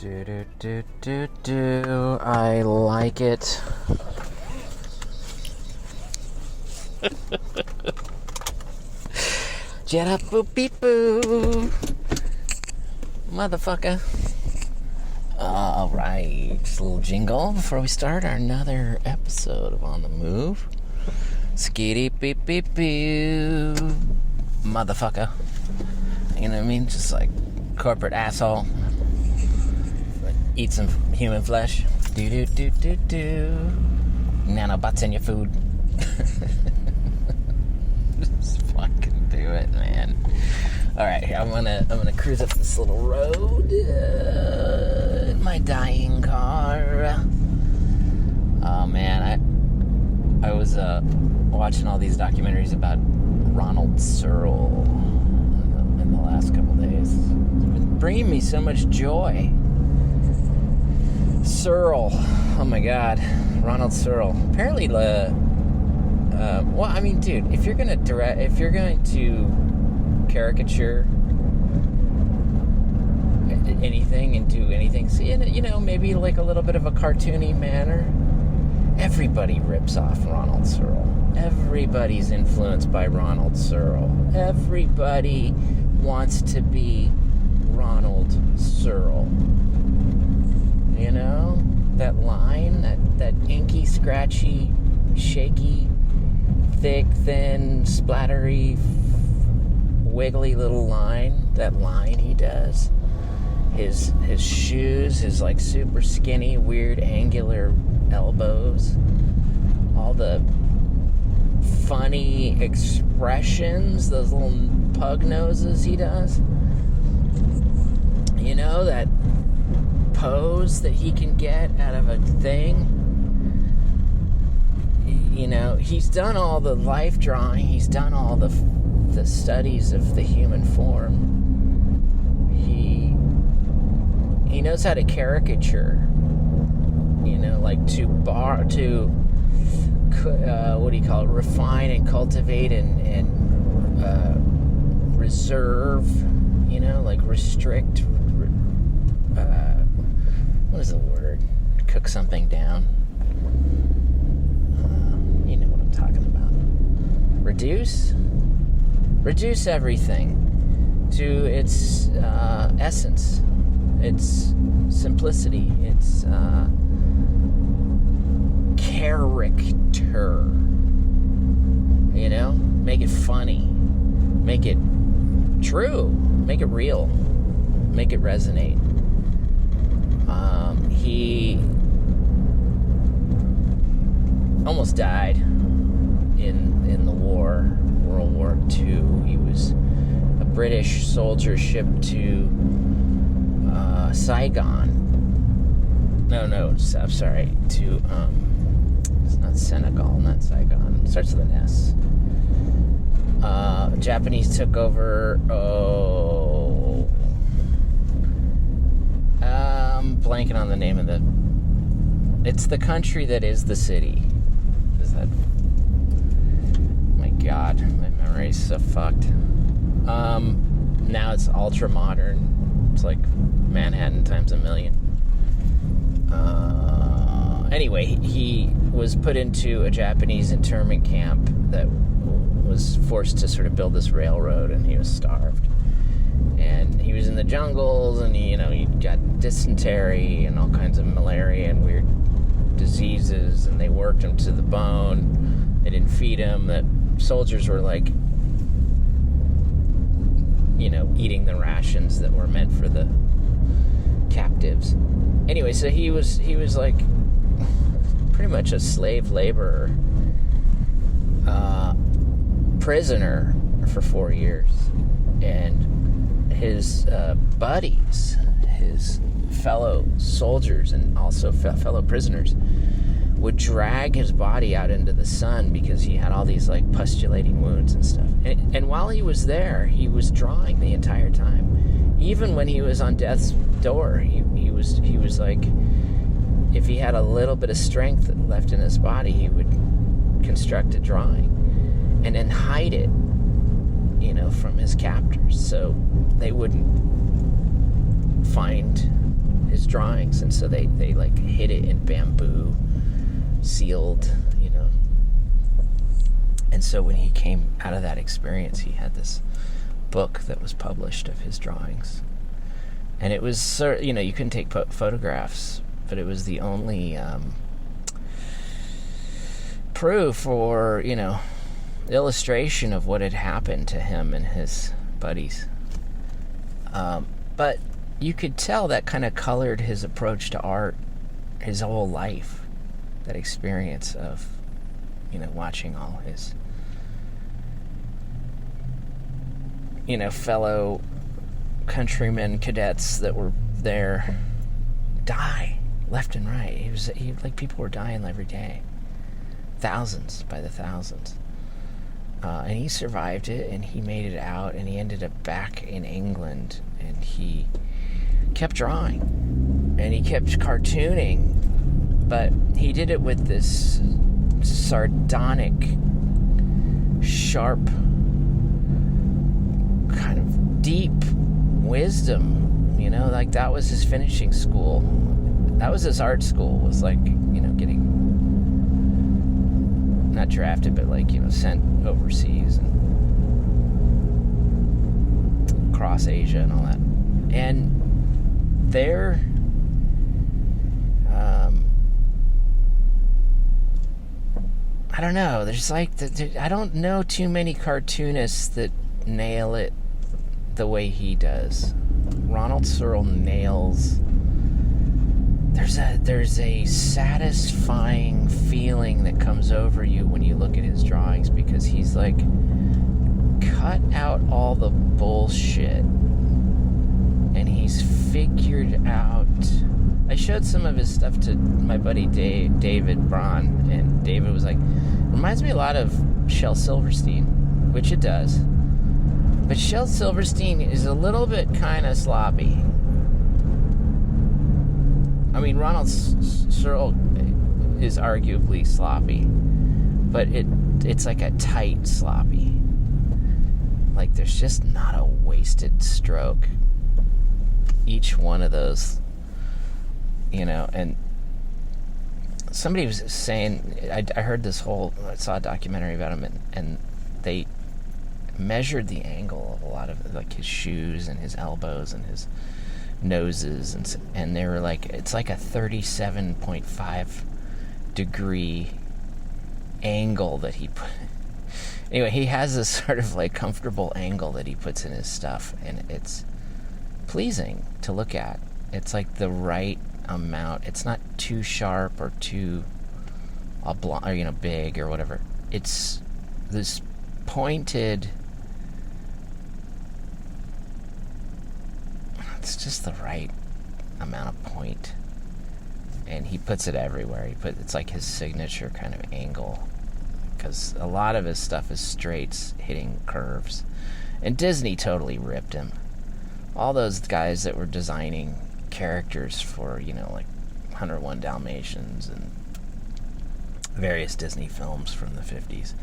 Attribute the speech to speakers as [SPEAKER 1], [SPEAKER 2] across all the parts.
[SPEAKER 1] Do. I like it. Jet up, boop, beep, boo. Motherfucker. Alright, just a little jingle before we start another episode of On the Move. Skitty beep beep boo. Motherfucker. You know what I mean? Just like corporate asshole. Eat some human flesh. Do. Nanobots in your food. Just fucking do it, man. Alright, here, I'm gonna cruise up this little road in my dying car. Oh man, I was watching all these documentaries about Ronald Searle in the last couple days. It's been bringing me so much joy. Searle, oh my god, Ronald Searle. Apparently, well, I mean, dude, if you're going to caricature anything and do anything, you know, maybe like a little bit of a cartoony manner, everybody rips off Ronald Searle. Everybody's influenced by Ronald Searle. Everybody wants to be Ronald Searle. You know, that line, that inky, scratchy, shaky, thick, thin, splattery, wiggly little line. That line he does. His shoes, his like super skinny, weird, angular elbows. All the funny expressions, those little pug noses he does. You know, that pose that he can get out of a thing. You know, he's done all the life drawing, he's done all the studies of the human form. He knows how to caricature, you know, like what do you call it, refine and cultivate and reserve, you know, like restrict, what is the word? Cook something down. You know what I'm talking about. Reduce everything to its essence, its simplicity, its character. You know? Make it funny. Make it true. Make it real. Make it resonate. He almost died in the war, World War II. He was a British soldier shipped to Saigon. No, I'm sorry. To it's not Senegal, not Saigon. It starts with an S. Japanese took over. I'm blanking on the name of it's the country that is the city. Is that? My God, my memory's so fucked. Now it's ultra modern. It's like Manhattan times a million. Anyway, he was put into a Japanese internment camp that was forced to sort of build this railroad, and he was starved. And he was in the jungles, and he got dysentery and all kinds of malaria and weird diseases, and they worked him to the bone. They didn't feed him. The soldiers were like, eating the rations that were meant for the captives. Anyway, so he was like pretty much a slave laborer, prisoner for 4 years, and his buddies, his fellow soldiers and also fellow prisoners, would drag his body out into the sun because he had all these like pustulating wounds and stuff. And while he was there, he was drawing the entire time. Even when he was on death's door, he was like, if he had a little bit of strength left in his body, he would construct a drawing and then hide it, from his captors, so they wouldn't find his drawings, and so they like hid it in bamboo, sealed, And so when he came out of that experience, he had this book that was published of his drawings. And it was, you couldn't take photographs, but it was the only proof or, illustration of what had happened to him and his buddies. But you could tell that kind of colored his approach to art his whole life. That experience of, watching all his, fellow countrymen, cadets that were there die left and right. He people were dying every day. Thousands by the thousands. And he survived it, and he made it out, and he ended up back in England, and he kept drawing, and he kept cartooning, but he did it with this sardonic, sharp, kind of deep wisdom, that was his finishing school. That was his art school, was getting not drafted, but sent overseas and across Asia and all that. And there, I don't know. There's I don't know too many cartoonists that nail it the way he does. Ronald Searle nails. There's a satisfying feeling that comes over you when you look at his drawings, because he's cut out all the bullshit, and he's figured out. I showed some of his stuff to my buddy David Braun, and David was reminds me a lot of Shel Silverstein, which it does. But Shel Silverstein is a little bit kind of sloppy. I mean, Ronald Searle is arguably sloppy, but it's like a tight sloppy. There's just not a wasted stroke. Each one of those, and somebody was saying, I heard I saw a documentary about him, and they measured the angle of a lot of his shoes and his elbows and his noses, and they were it's a 37.5 degree angle that he put. Anyway, he has this sort of comfortable angle that he puts in his stuff, and it's pleasing to look at. It's the right amount. It's not too sharp or too big or whatever. It's this pointed. It's just the right amount of point, and he puts it everywhere. It's his signature kind of angle, because a lot of his stuff is straights hitting curves, and Disney totally ripped him. All those guys that were designing characters for 101 Dalmatians and various Disney films from the 50s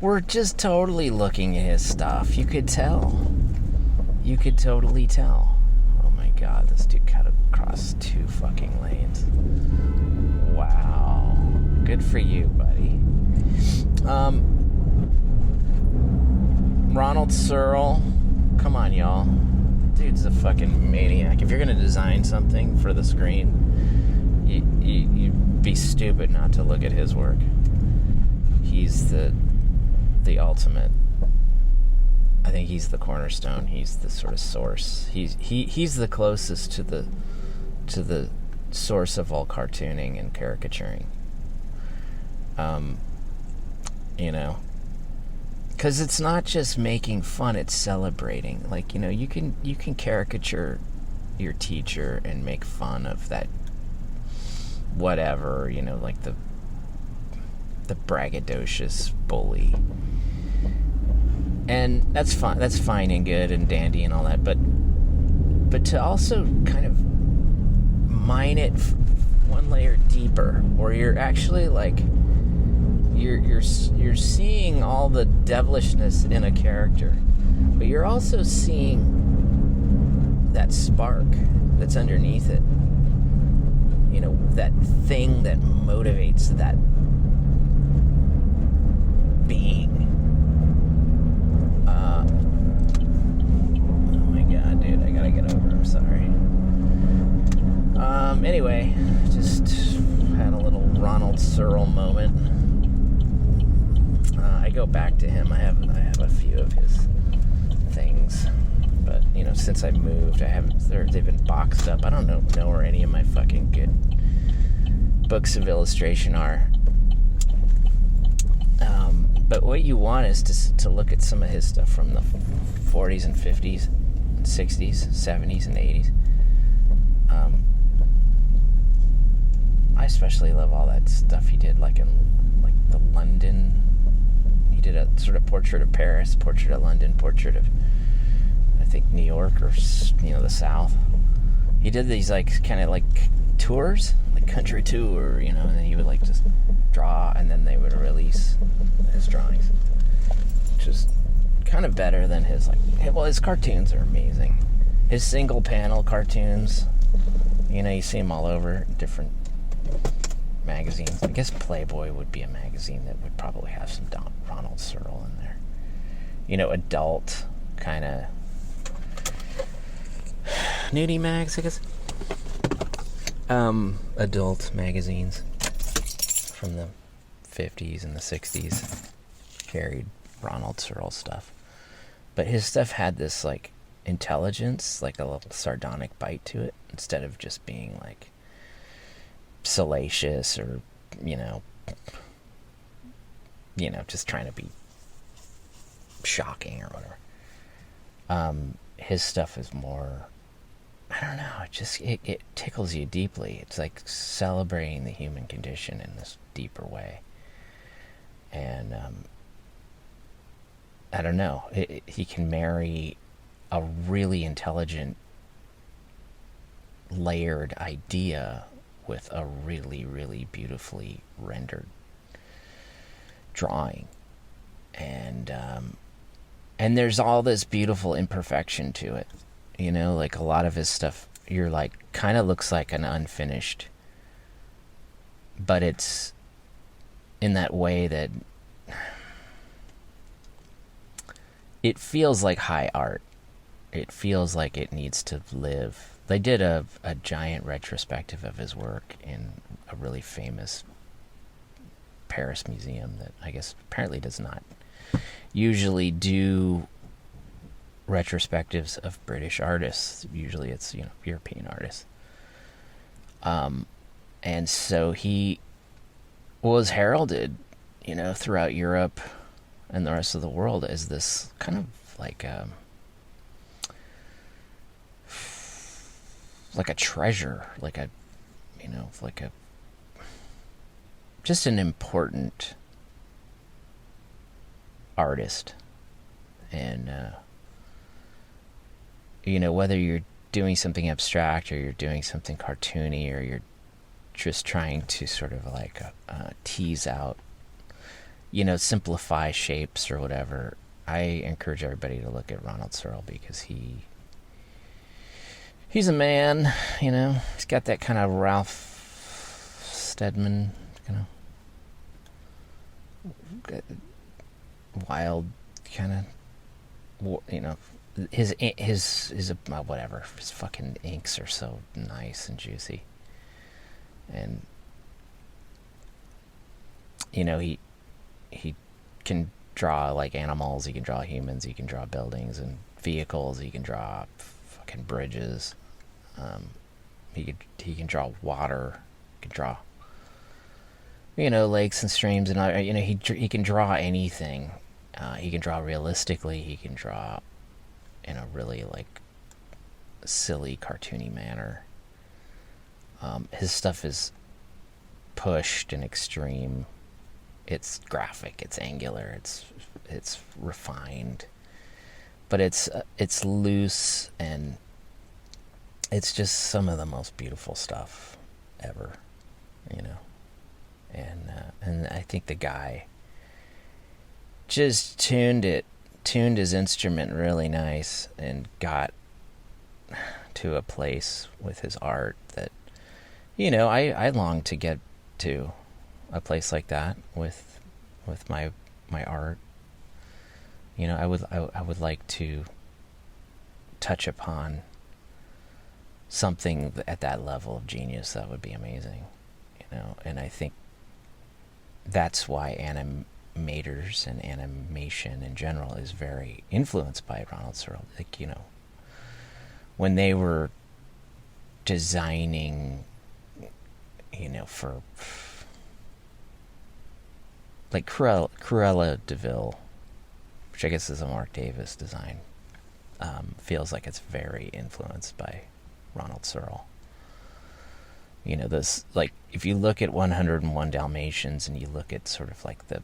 [SPEAKER 1] were just totally looking at his stuff. You could tell. You could totally tell. God, this dude cut across 2 fucking lanes. Wow. Good for you, buddy. Ronald Searle. Come on, y'all. Dude's a fucking maniac. If you're gonna design something for the screen, you'd be stupid not to look at his work. He's the ultimate. I think he's the cornerstone. He's the sort of source. He's the closest to the source of all cartooning and caricaturing. Because it's not just making fun; it's celebrating. You can caricature your teacher and make fun of that, whatever. The braggadocious bully. And that's fine. That's fine and good and dandy and all that. But to also kind of mine it one layer deeper, where you're actually you're seeing all the devilishness in a character, but you're also seeing that spark that's underneath it. You know, that thing that motivates that being. Oh my god, dude, I gotta get over. I'm sorry. Anyway, just had a little Ronald Searle moment. I go back to him. I have a few of his things, but you know, since I moved, they've been boxed up. I don't know where any of my fucking good books of illustration are. But what you want is to look at some of his stuff from the 40s and 50s, 60s, 70s, and 80s. I especially love all that stuff he did, like in the London. He did a sort of portrait of Paris, portrait of London, portrait of, I think, New York, or the South. He did these kind of tours, like country tour, and then he would just draw, and then they would release his drawings, which is kind of better than his his cartoons are amazing. His single panel cartoons, you see them all over different magazines. I guess Playboy would be a magazine that would probably have some Ronald Searle in there. Adult kind of nudie mags, I guess. Adult magazines from the 50s and the 60s carried Ronald Searle stuff. But his stuff had this intelligence, a little sardonic bite to it, instead of just being salacious or just trying to be shocking or whatever. His stuff is more, I don't know, it tickles you deeply. It's like celebrating the human condition in this deeper way. And I don't know, he can marry a really intelligent, layered idea with a really, really beautifully rendered drawing. And there's all this beautiful imperfection to it. A lot of his stuff, you're kind of looks like an unfinished, but it's in that way that it feels like high art. It feels like it needs to live. They did a giant retrospective of his work in a really famous Paris museum that I guess apparently does not usually do retrospectives of British artists. Usually it's European artists. And so he was heralded throughout Europe and the rest of the world as this kind of like a treasure, just an important artist. And whether you're doing something abstract or you're doing something cartoony or you're just trying to sort of tease out, simplify shapes or whatever, I encourage everybody to look at Ronald Searle, because he's a man, he's got that kind of Ralph Steadman wild kind of, his whatever, his fucking inks are so nice and juicy. And he can draw animals, he can draw humans, he can draw buildings and vehicles, he can draw fucking bridges, he can draw water, he can draw lakes and streams, and he can draw anything. He can draw realistically, he can draw in a really silly, cartoony manner. His stuff is pushed and extreme. It's graphic, it's angular, it's refined, but it's loose, and it's just some of the most beautiful stuff ever, and I think the guy just tuned his instrument really nice and got to a place with his art that, I long to get to a place like that with my art. I would like to touch upon something at that level of genius. That would be amazing, and I think that's why animators and animation in general is very influenced by Ronald Searle. Like, when they were designing, for like Cruella de Vil, which I guess is a Mark Davis design, feels like it's very influenced by Ronald Searle. This, like, if you look at 101 Dalmatians and you look at sort of like the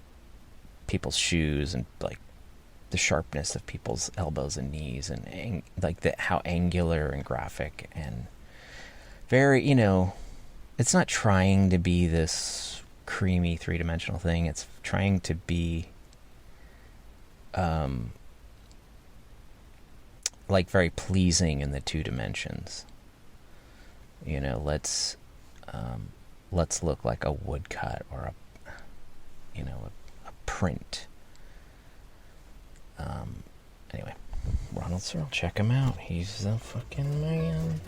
[SPEAKER 1] people's shoes and like the sharpness of people's elbows and knees and like how angular and graphic and very, it's not trying to be this creamy three-dimensional thing. It's trying to be like very pleasing in the two dimensions. Let's look like a woodcut or a print. Anyway, Ronald Searle, check him out. He's the fucking man.